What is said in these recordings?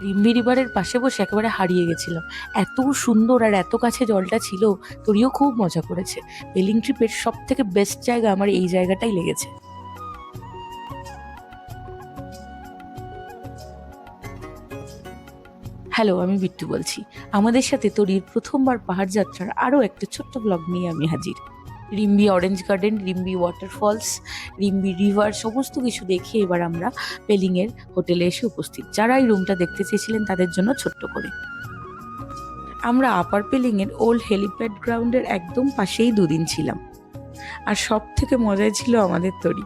রিম্বি রিভারের পাশে বসে একেবারে হারিয়ে গেছিলাম। এত সুন্দর আর এত কাছে জলটা ছিল। তোরিও খুব মজা করেছে। পেলিং ট্রিপের সব থেকে বেস্ট জায়গা আমার এই জায়গাটাই লেগেছে। হ্যালো, আমি বিট্টু বলছি। আমাদের সাথে তরির প্রথমবার পাহাড় যাত্রার আরও একটা ছোট্ট ব্লগ নিয়ে আমি হাজির। Rimbi orange garden, Rimbi waterfalls, Rimbi river সমস্ত কিছু দেখে এবার আমরা পেলিংয়ের হোটেলে এসে উপস্থিত। যারা এই রুমটা দেখতে চেয়েছিলেন তাদের জন্য ছোট্ট করে আমরা আপার পেলিংয়ের ওল্ড হেলিপ্যাড গ্রাউন্ডের একদম পাশেই দুদিন ছিলাম। আর সব থেকে মজাই ছিল আমাদের তরি।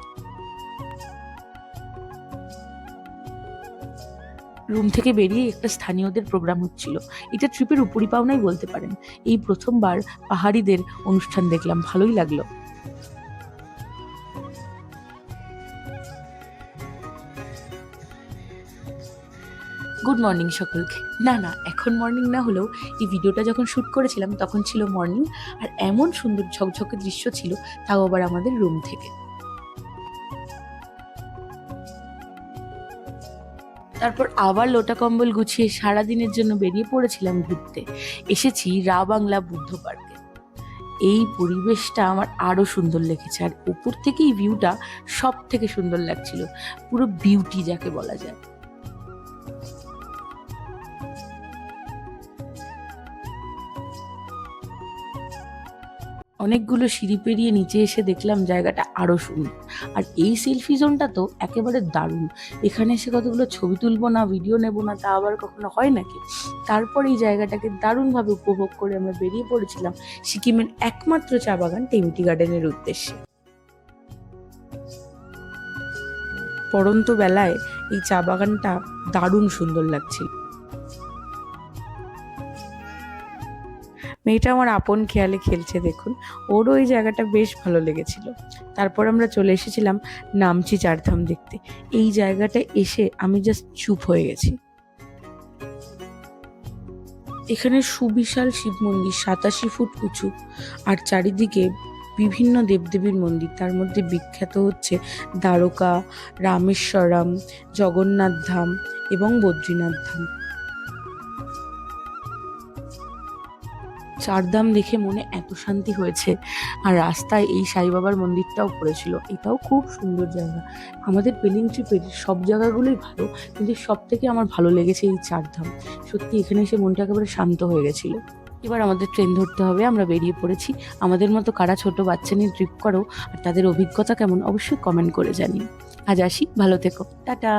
রুম থেকে বেরিয়ে একটা স্থানীয়দের প্রোগ্রাম হচ্ছিল। এটা ট্রিপের উপরি পাওনাই বলতে পারেন। এই প্রথমবার পাহাড়িদের অনুষ্ঠান দেখলাম, ভালোই লাগলো। গুড মর্নিং সকলকে। না না, এখন মর্নিং না হলেও এই ভিডিওটা যখন শ্যুট করেছিলাম তখন ছিল মর্নিং। আর এমন সুন্দর ঝকঝকে দৃশ্য ছিল, তাও আবার আমাদের রুম থেকে। তারপর আবার লোটা কম্বল গুছিয়ে সারাদিনের জন্য বেরিয়ে পড়েছিলাম ঘুরতে। এসেছি রা বাংলা বুদ্ধ পার্কে। এই পরিবেশটা আমার আরো সুন্দর লেগেছে, আর উপর থেকে এই ভিউটা সব থেকে সুন্দর লাগছিল। পুরো বিউটি যাকে বলা যায়। অনেকগুলো সিঁড়ি পেরিয়ে নিচে এসে দেখলাম জায়গাটা আরো সুন্দর। আর এই সেলফি জোনটা তো একেবারে দারুণ। এখানে এসে কতগুলো ছবি তুলবো না, ভিডিও নেবো না, তা আবার কখনো হয় নাকি। তারপর এই জায়গাটাকে দারুণভাবে উপভোগ করে আমরা বেরিয়ে পড়েছিলাম সিকিমের একমাত্র চা বাগান টেমিটি গার্ডেনের উদ্দেশ্যে। পড়ন্ত বেলায় এই চা বাগানটা দারুণ সুন্দর লাগছিল। মেয়েটা আমার আপন খেয়ালে খেলছে দেখুন। ওরও ওই জায়গাটা বেশ ভালো লেগেছিল। তারপর আমরা চলে এসেছিলাম নামচি চারধাম দেখতে। এই জায়গাটা এসে আমি জাস্ট চুপ হয়ে গেছি। এখানে সুবিশাল শিব মন্দির, 87 ফুট উঁচু, আর চারিদিকে বিভিন্ন দেবদেবীর মন্দির। তার মধ্যে বিখ্যাত হচ্ছে দ্বারকা, রামেশ্বরম, জগন্নাথ ধাম এবং বদ্রীনাথ ধাম। চারধাম দেখে মনে এত শান্তি হয়েছে। আর রাস্তায় এই সাই বাবার মন্দিরটাও পড়েছিল। এটাও খুব সুন্দর জায়গা। আমাদের পেলিং ট্রিপের সব জায়গাগুলোই ভালো, কিন্তু সব থেকে আমার ভালো লেগেছে এই চারধাম। সত্যি এখানে এসে মনটা একেবারে শান্ত হয়ে গেছিল। এবার আমাদের ট্রেন ধরতে হবে, আমরা বেরিয়ে পড়েছি। আমাদের মতো কারা ছোট বাচ্চা নিয়ে ট্রিপ করো আর তাদের অভিজ্ঞতা কেমন অবশ্যই কমেন্ট করে জানিও। আজ আসি, ভালো থেকো, টাটা।